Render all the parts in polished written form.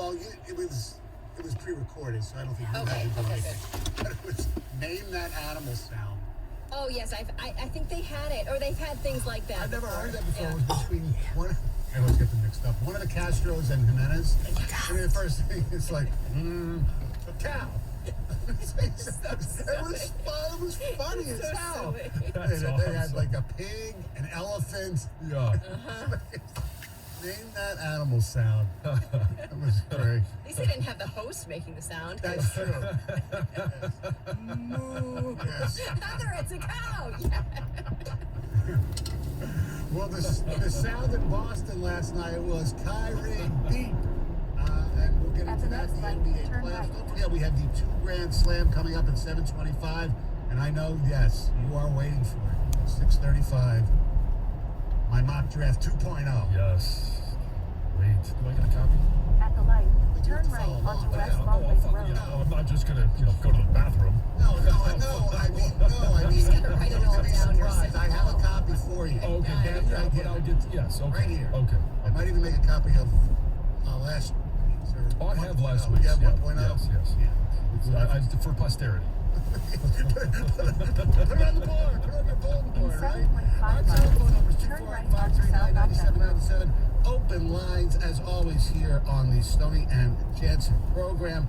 Well, it was pre-recorded, so I don't think you Okay, had to do okay, anything. But it was name that animal sound. Oh, yes, I think they had it, or they've had things like that. I've never heard that before. Yeah. It was between one. I always get them mixed up. One of the Castros and Jimenez. And the first thing is like, a cow. It was funny as So hell. silly. They had like a pig, an elephant. Yeah. Name that animal sound. That was great. At least they didn't have the host making the sound. That's true. Moo. Yes. Heather, it's a cow. Yeah. Well, the sound in Boston last night was Kyrie beat. And we'll get into that in the NBA playoffs. Don't forget, we have the 2 Grand Slam coming up at 7:25. And I know, yes, you are waiting for it. 6:35. My mock draft 2.0. Yes. Wait, do I get a copy? At the light, But you have turn to right follow along. onto Yeah, West Long I'll Lake follow- Road. I'm not just gonna, go to the bathroom. No. I mean. just gotta write it all you'll be down surprised. I have a yourself. copy for you. Okay, Yeah, yeah, right but here. I'll get, yes, okay. Right here. Okay. I might even make a copy of last week's. Oh, I have last 1.0. week's. You have Yeah. 1.0? Yes. For posterity. Put it on the board. Put it on your bulletin board, In right? 7.5 Our telephone number is turn right onto 248-539-9797. Open lines, as always, here on the Stoney and Jansen program.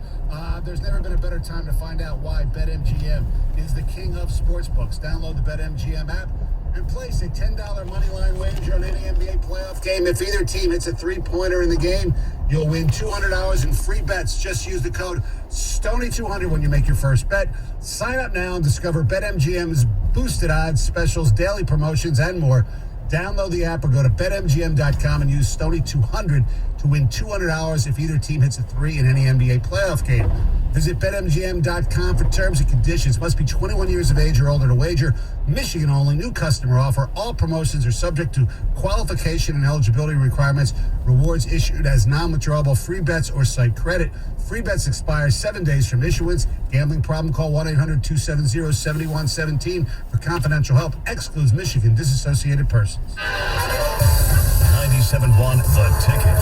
There's never been a better time to find out why BetMGM is the king of sportsbooks. Download the BetMGM app and place a $10 moneyline wager on any NBA playoff game. If either team hits a three-pointer in the game, you'll win $200 in free bets. Just use the code STONY200 when you make your first bet. Sign up now and discover BetMGM's boosted odds, specials, daily promotions, and more. Download the app or go to BetMGM.com and use Stoney200 to win $200 if either team hits a 3 in any NBA playoff game. Visit BetMGM.com for terms and conditions. Must be 21 years of age or older to wager. Michigan only. New customer offer. All promotions are subject to qualification and eligibility requirements. Rewards issued as non-withdrawable free bets or site credit. Free bets expire 7 days from issuance. Gambling problem? Call 1-800-270-7117 for confidential help. Excludes Michigan disassociated persons. 97.1 The Ticket.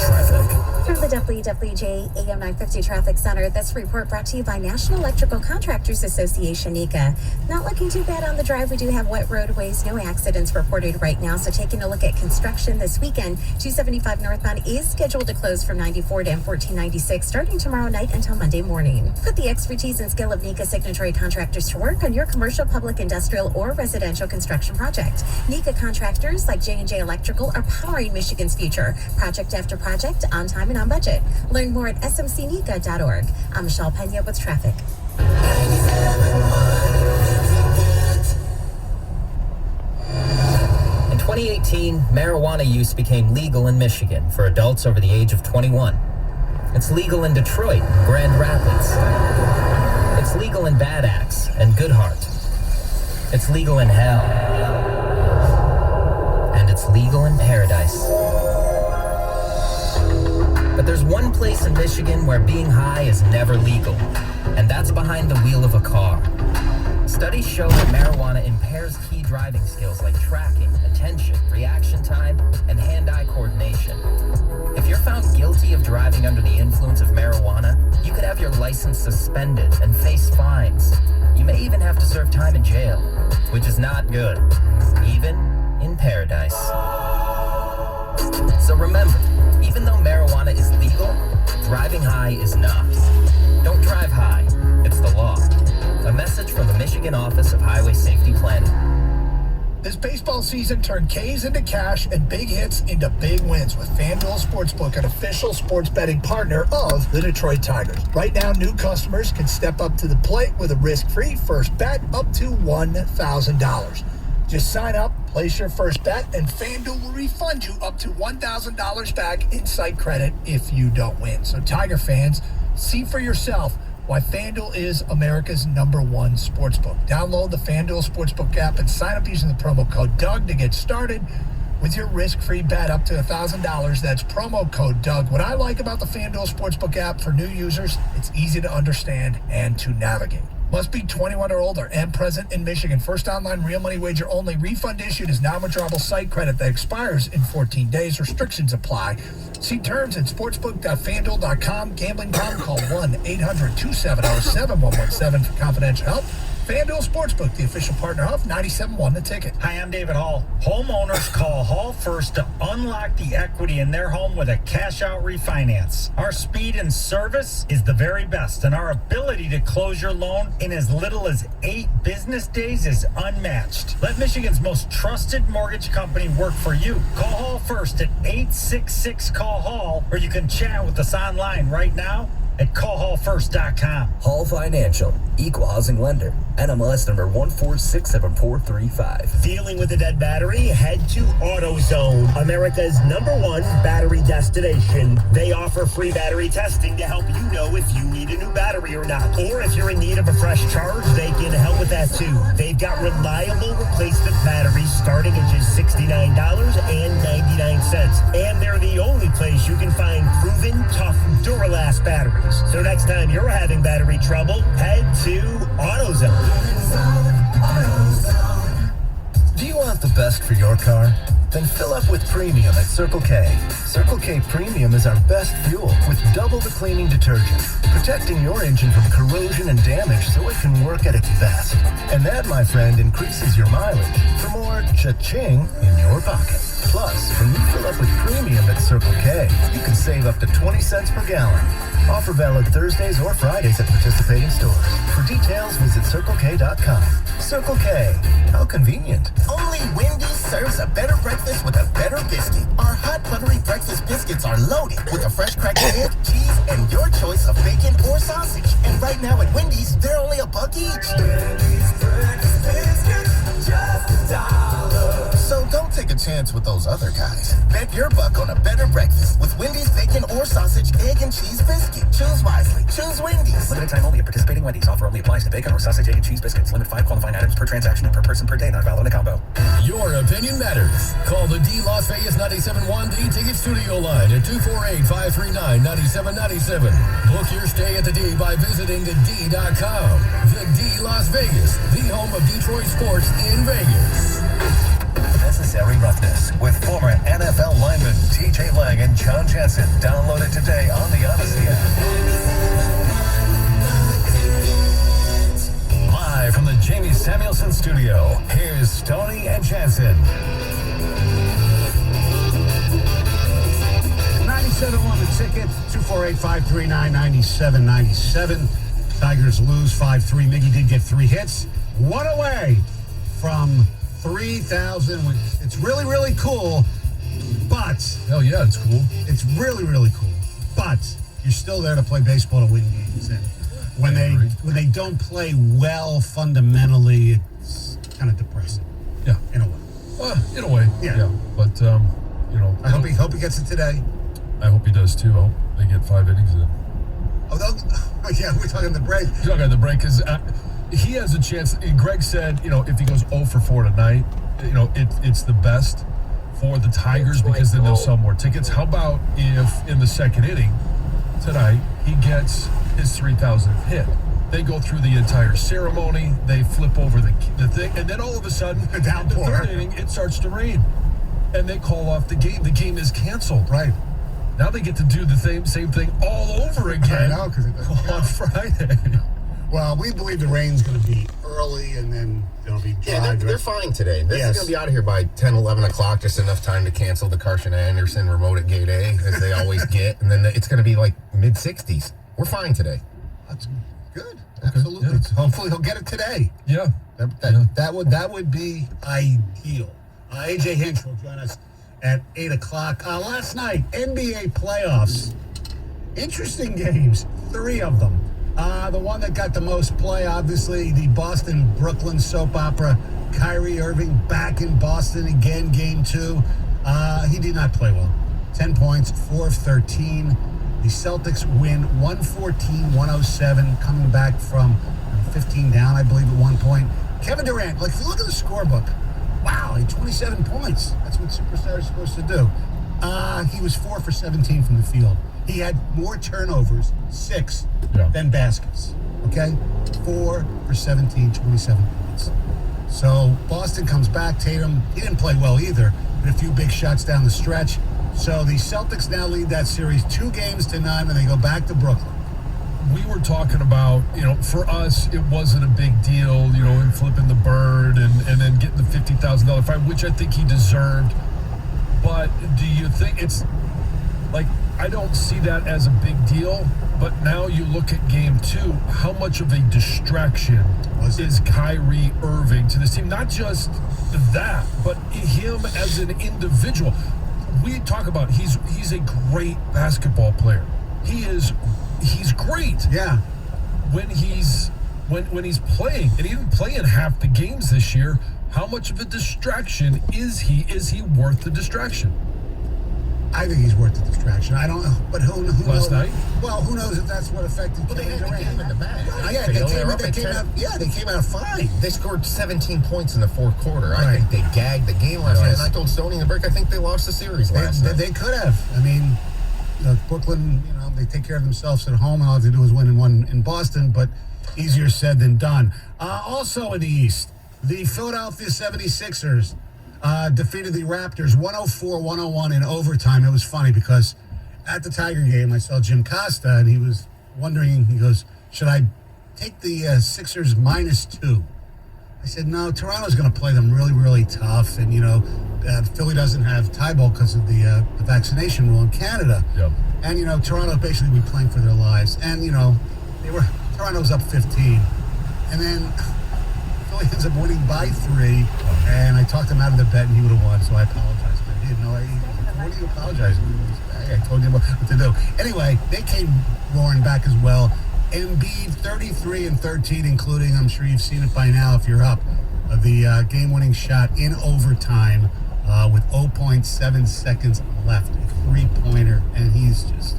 Traffic. From the WWJ AM 950 Traffic Center, this report brought to you by National Electrical Contractors Association, NECA. Not looking too bad on the drive. We do have wet roadways, no accidents reported right now. So taking a look at construction this weekend, 275 northbound is scheduled to close from 94 to M1496 starting tomorrow night until Monday morning. Put the expertise and skill of NECA signatory contractors to work on your commercial, public, industrial, or residential construction project. NECA contractors like J&J Electrical are powering Michigan's future, project after project, on time and on budget. Learn more at smcnica.org. I'm Michelle Pena with traffic. In 2018, marijuana use became legal in Michigan for adults over the age of 21. It's legal in Detroit and Grand Rapids. It's legal in Bad Axe and Goodhart. It's legal in hell. And it's legal in paradise. But there's one place in Michigan where being high is never legal, and that's behind the wheel of a car. Studies show that marijuana impairs key driving skills like tracking, attention, reaction time, and hand-eye coordination. If you're found guilty of driving under the influence of marijuana, you could have your license suspended and face fines. You may even have to serve time in jail, which is not good, even in paradise. So remember, even though marijuana is legal, driving high is not. Don't drive high. It's the law. A message from the Michigan Office of Highway Safety Planning. This baseball season turned Ks into cash and big hits into big wins with FanDuel Sportsbook, an official sports betting partner of the Detroit Tigers. Right now, new customers can step up to the plate with a risk-free first bet up to $1,000. Just sign up, place your first bet, and FanDuel will refund you up to $1,000 back in site credit if you don't win. So Tiger fans, see for yourself why FanDuel is America's #1 sportsbook. Download the FanDuel Sportsbook app and sign up using the promo code Doug to get started with your risk-free bet up to $1,000. That's promo code Doug. What I like about the FanDuel Sportsbook app for new users, it's easy to understand and to navigate. Must be 21 or older and present in Michigan. First online real money wager only. Refund issued is non-withdrawable site credit that expires in 14 days. Restrictions apply. See terms at sportsbook.fanduel.com. Gambling problem? Call 1-800-270-7117 for confidential help. FanDuel Sportsbook, the official partner of 97.1 The Ticket. Hi, I'm David Hall. Homeowners call Hall First to unlock the equity in their home with a cash-out refinance. Our speed and service is the very best, and our ability to close your loan in as little as 8 business days is unmatched. Let Michigan's most trusted mortgage company work for you. Call Hall First at 866-CALL-HALL, or you can chat with us online right now at callhallfirst.com. Hall Financial, equal housing lender. NMLS number 1467435. Dealing with a dead battery? Head to AutoZone, America's #1 battery destination. They offer free battery testing to help you know if you need a new battery or not. Or if you're in need of a fresh charge, they can help with that too. They've got reliable replacement batteries starting at just $69.99. And they're the only place you can find proven, tough Duralast batteries. So next time you're having battery trouble, head to AutoZone. Do you want the best for your car? Then fill up with premium at Circle K. Circle K Premium is our best fuel with double the cleaning detergent, protecting your engine from corrosion and damage so it can work at its best. And that, my friend, increases your mileage for more cha-ching in your pocket. Plus, when you fill up with premium at Circle K, you can save up to 20 cents per gallon. Offer valid Thursdays or Fridays at participating stores. For details, visit CircleK.com. Circle K. How convenient. Only Wendy's serves a better breakfast with a better biscuit. Our hot buttery breakfast biscuits are loaded with a fresh cracked egg, cheese, and your choice of bacon or sausage. And right now at Wendy's, they're only $1 each. Wendy's breakfast biscuits, just $1. So don't take a chance with those other guys. Bet your buck on a better breakfast with Wendy's bacon or sausage, egg, and cheese biscuit. Choose wisely. Choose Wendy's. Limited time only at participating Wendy's. Offer only applies to bacon or sausage, egg, and cheese biscuits. Limit 5 qualifying items per transaction and per person per day. Not valid in a combo. Your opinion matters. Call the D Las Vegas 97.1 The Ticket Studio line at 248-539-9797. Book your stay at the D by visiting thed.com. The D Las Vegas, the home of Detroit sports in Vegas. Necessary Roughness with former NFL lineman TJ Lang and John Jansen. Download it today on the Odyssey app. Live from the Jamie Samuelson studio, here's Stoney and Jansen. 97 on the ticket, 248-539-9797. Tigers lose 5-3. Miggy did get 3 hits. One away from 3,000. It's really, really cool, but... Hell yeah, it's cool. It's really, really cool, but you're still there to play baseball to win games. And when they don't play well fundamentally, it's kind of depressing. Yeah. In a way. In a way. Yeah. But, you know. I hope he gets it today. I hope he does too. I hope they get 5 innings in. Oh, yeah, we're talking the break. We're talking the break because he has a chance. Greg said, you know, if he goes 0 for 4 tonight, you know, it's the best for the Tigers because then they'll sell more tickets. How about if in the second inning tonight he gets his 3,000th hit? They go through the entire ceremony. They flip over the thing, and then all of a sudden, the third inning, it starts to rain, and they call off the game. The game is canceled. Right. Now they get to do the same thing all over again. I know, because on Friday. Well, we believe the rain's going to be early, and then it'll be dry. Yeah, they're fine today. This is going to be out of here by 10, 11 o'clock, just enough time to cancel the Carson Anderson remote at Gate A, as they always get, and then it's going to be like mid-60s. We're fine today. That's good. Absolutely. Yeah. Hopefully he'll get it today. Yeah. That would be ideal. AJ Hinch will join us at 8 o'clock. Last night, NBA playoffs. Interesting games. 3 of them. The one that got the most play, obviously, the Boston-Brooklyn soap opera. Kyrie Irving back in Boston again, game 2. He did not play well. 10 points, 4 of 13. The Celtics win 114-107, coming back from 15 down, I believe, at one point. Kevin Durant, if you look at the scorebook, wow, he had 27 points. That's what superstars are supposed to do. He was 4 for 17 from the field. He had more turnovers, 6, than baskets. okay? 4 for 17, 27 points. So Boston comes back. Tatum, he didn't play well either, but a few big shots down the stretch. So the Celtics now lead that series 2-9, and they go back to Brooklyn. We were talking about, for us, it wasn't a big deal, him flipping the bird and then getting the $50,000 fine, which I think he deserved. But do you think it's like, I don't see that as a big deal, but now you look at game 2, how much of a distraction is Kyrie Irving to this team? Not just that, but him as an individual. We talk about he's a great basketball player. He's great. Yeah. When he's playing, and he didn't play in half the games this year, how much of a distraction is he? Is he worth the distraction? I think he's worth the distraction. I don't know, but who knows? Last night? Well, who knows if that's what affected Well, they Kevin had the Durant. game in the bag. Yeah, they came out fine. They scored 17 points in the fourth quarter. Right. I think they gagged the game last night. And I told Stoney and Brick, I think they lost the series last night. They could have. I mean, Brooklyn, they take care of themselves at home, and all they do is win and one in Boston, but easier said than done. Also in the East, the Philadelphia 76ers defeated the Raptors 104-101 in overtime. It was funny because at the Tiger game, I saw Jim Costa, and he was wondering, he goes, should I take the Sixers -2? I said, no, Toronto's going to play them really, really tough. And, Philly doesn't have tie ball because of the vaccination rule in Canada. Yep. And, Toronto basically be playing for their lives. And, Toronto was up 15. And then Philly ends up winning by 3. And I talked him out of the bet, and he would have won, so I apologize. But he didn't know. What are you apologizing? I told you what to do. Anyway, they came roaring back as well. Embiid 33 and 13, including, I'm sure you've seen it by now if you're up, the game-winning shot in overtime with 0.7 seconds left, a three-pointer, and he's just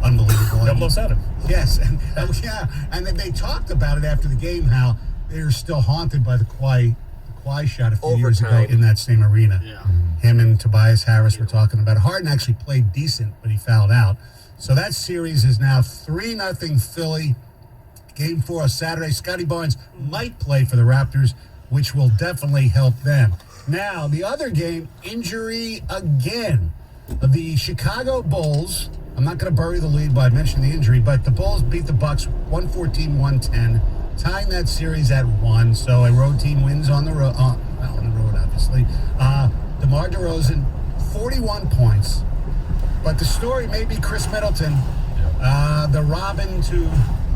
unbelievable. Almost had him. Yes, and then they talked about it after the game, how they're still haunted by the Kawhi shot a few years ago in that same arena. Yeah. Him and Tobias Harris were talking about it. Harden actually played decent, but he fouled out. So that series is now 3-0 Philly. Game 4 Saturday. Scotty Barnes might play for the Raptors, which will definitely help them. Now, the other game, injury again. The Chicago Bulls, I'm not going to bury the lead by mentioning the injury, but the Bulls beat the Bucks 114-110, tying that series at 1. So a road team wins on the road, obviously. DeMar DeRozan, 41 points. But the story may be Chris Middleton, the Robin to,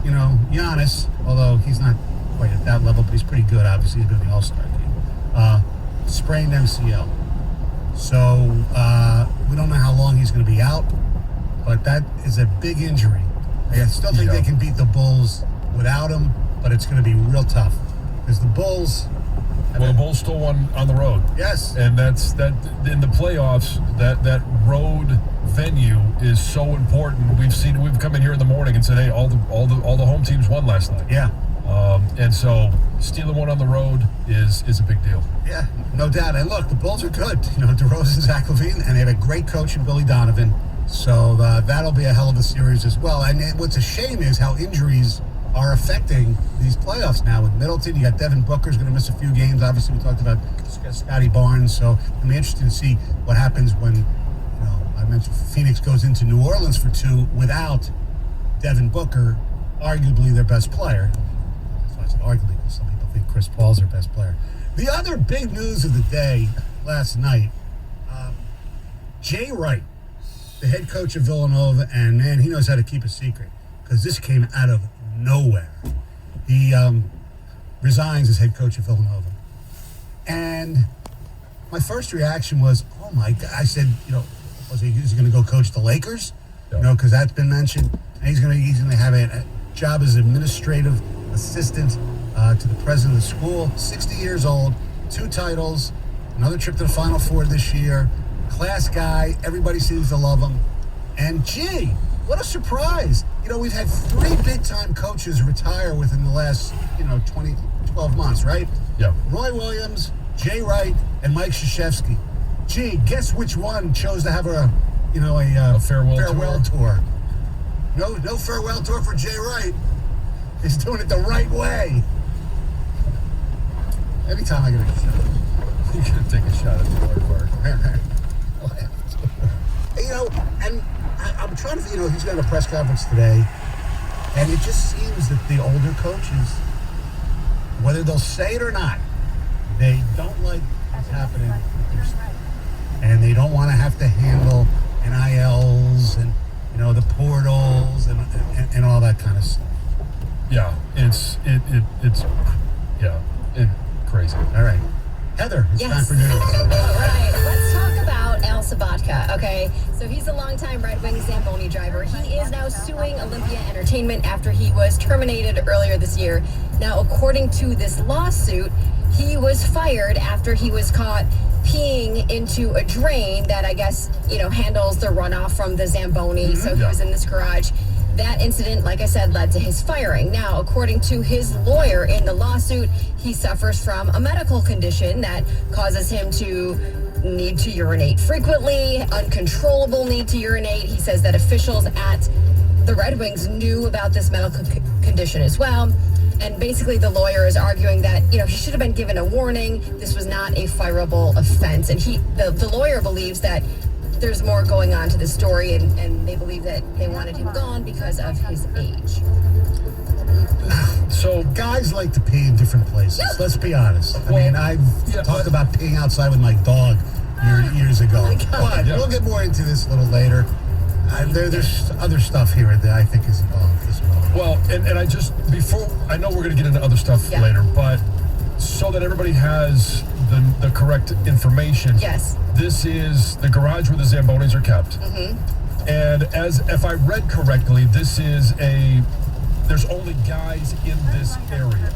Giannis, although he's not quite at that level, but he's pretty good. Obviously, he's going to the All-Star game. Sprained MCL. So we don't know how long he's going to be out, but that is a big injury. I still think they can beat the Bulls without him, but it's going to be real tough because the Bulls. Well, the Bulls still won on the road. Yes, and that's in the playoffs. That road venue is so important. We've come in here in the morning and said, hey, all the home teams won last night. Yeah, and so stealing one on the road is a big deal. Yeah, no doubt. And look, the Bulls are good. DeRozan, Zach LaVine, and they have a great coach in Billy Donovan. So that'll be a hell of a series as well. And what's a shame is how injuries are affecting these playoffs now. With Middleton, you got Devin Booker's going to miss a few games. Obviously, we talked about Scotty Barnes. So it'll be interesting to see what happens when, I mentioned Phoenix goes into New Orleans for 2 without Devin Booker, arguably their best player. That's why I said arguably, because some people think Chris Paul's their best player. The other big news of the day last night, Jay Wright, the head coach of Villanova, and man, he knows how to keep a secret because this came out of nowhere. He resigns as head coach of Villanova. And my first reaction was, oh my God. I said, is he going to go coach the Lakers? Because that's been mentioned. And he's going to have a job as administrative assistant to the president of the school. 60 years old, 2 titles, another trip to the Final Four this year. Class guy. Everybody seems to love him. And gee, what a surprise. We've had 3 big-time coaches retire within the last, 12 months, right? Yeah. Roy Williams, Jay Wright, and Mike Krzyzewski. Gee, guess which one chose to have a farewell tour? No farewell tour for Jay Wright. is doing it the right way. Every time I get a shot. You can take a shot at the hard part. You know, and I'm trying to, he's got a press conference today, and it just seems that the older coaches, whether they'll say it or not, they don't like what's happening with their stuff. And they don't want to have to handle NILs and, the portals and all that kind of stuff. Yeah, it's crazy. All right. Heather, it's time for news. All right, let's talk about Al Sabatka, okay? So he's a longtime Red Wings Zamboni driver. He is now suing Olympia Entertainment after he was terminated earlier this year. Now, according to this lawsuit, he was fired after he was caught peeing into a drain that I guess, handles the runoff from the Zamboni. So he was in this garage. That incident, like I said, led to his firing. Now, according to his lawyer in the lawsuit, he suffers from a medical condition that causes him to need to urinate frequently, uncontrollable need to urinate. He says that officials at the Red Wings knew about this medical condition as well. And basically the lawyer is arguing that, he should have been given a warning. This was not a fireable offense. And the lawyer believes that there's more going on to the story, and they believe that they wanted him gone because of his age. So guys like to pee in different places. Yep. Let's be honest. I've talked about peeing outside with my dog years ago. But we'll get more into this a little later. There's other stuff here that I think is involved as well. Well, and I know we're going to get into other stuff later, but so that everybody has the correct information. Yes. This is the garage where the Zambonis are kept. Mm-hmm. And if I read correctly, there's only guys in this area.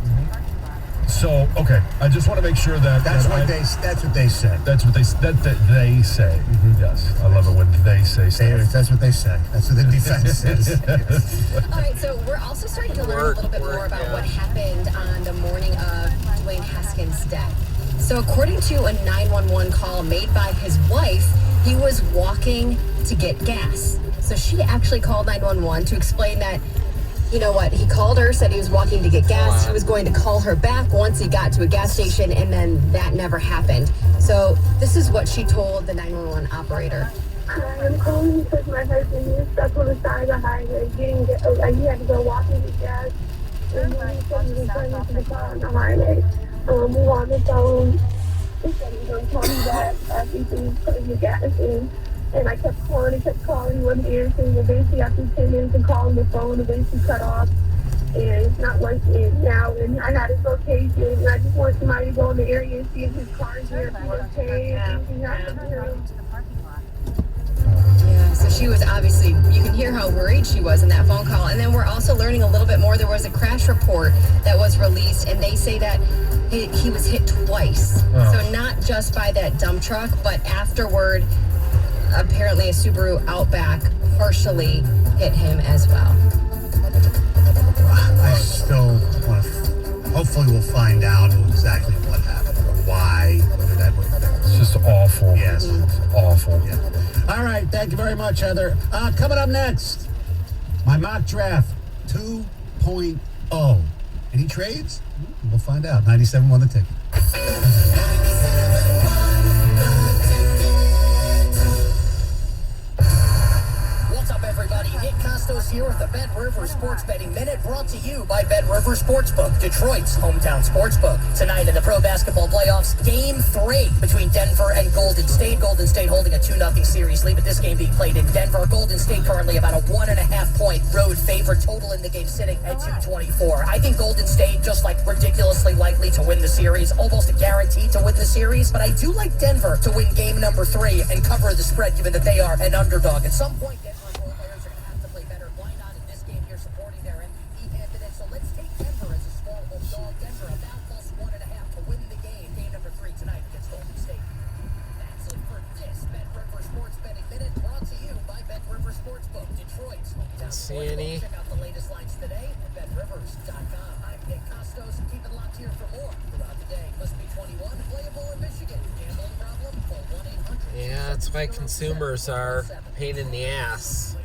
Mm-hmm. So, okay, I just want to make sure that's what they said. That's what they say. Mm-hmm. Yes, I love it when they say stuff. That's what they say. That's what the defense says. All right, so we're also starting to learn a little bit more about what happened on the morning of Dwayne Haskins' death. So according to a 911 call made by his wife, he was walking to get gas. So she actually called 911 to explain that, he called her, said he was walking to get gas. He was going to call her back once he got to a gas station, and then that never happened. So this is what she told the 911 operator. I'm calling because my husband is stuck on the side of the highway he had to go walking to get gas. And then he said he was going to the car on the highway. We were on the phone. He said he was going to call me back after he was putting the gas in. And I kept calling, he wasn't answering. Eventually, after 10 minutes of calling the phone, eventually cut off. And it's not working now. And I had his location, and I just want somebody to go in the area and see if his car is there, if he's okay, if anything happened to him. Yeah, so she was obviously, you can hear how worried she was in that phone call. And then we're also learning a little bit more. There was a crash report that was released, and they say that he was hit twice. Oh. So not just by that dump truck, but afterward, apparently a Subaru Outback partially hit him as well. I still want to, hopefully we'll find out exactly what happened, why, whether that was. It's just awful. Yes. It's awful. Yeah. All right, thank you very much, Heather. Coming up next, my mock draft 2.0. Any trades? We'll find out. 97 The Ticket. What's up, everybody? Nick Costos here with the Bet River Sports Betting Minute, brought to you by Bet River Sportsbook, Detroit's hometown sportsbook. Tonight in the pro basketball playoffs, Game 3 between Denver and Golden State. Golden State holding a 2-0 series lead, but this game being played in Denver. Golden State currently about a 1.5-point road favorite. Total in the game sitting at 224. I think Golden State just ridiculously likely to win the series, almost a guarantee to win the series, but I do like Denver to win game number 3 and cover the spread, given that they are an underdog. At some point, Denver's role players are going to have to play better. Why not in this game here supporting their MVP candidate? So let's take Denver as a small home dog. Denver about plus 1.5 to win the game. Game number 3 tonight against Golden State. That's it for this Bet River Sports Betting Minute, brought to you by Bet River Sportsbook, Detroit's hometown sportsbook. Check out the latest lines today at BetRivers.com. I'm Nick Costos. Keep it locked here for more throughout the day. Must be 21, playable in Michigan. Gambling problem? Call 1-800. Yeah, that's why consumers are a pain in the ass.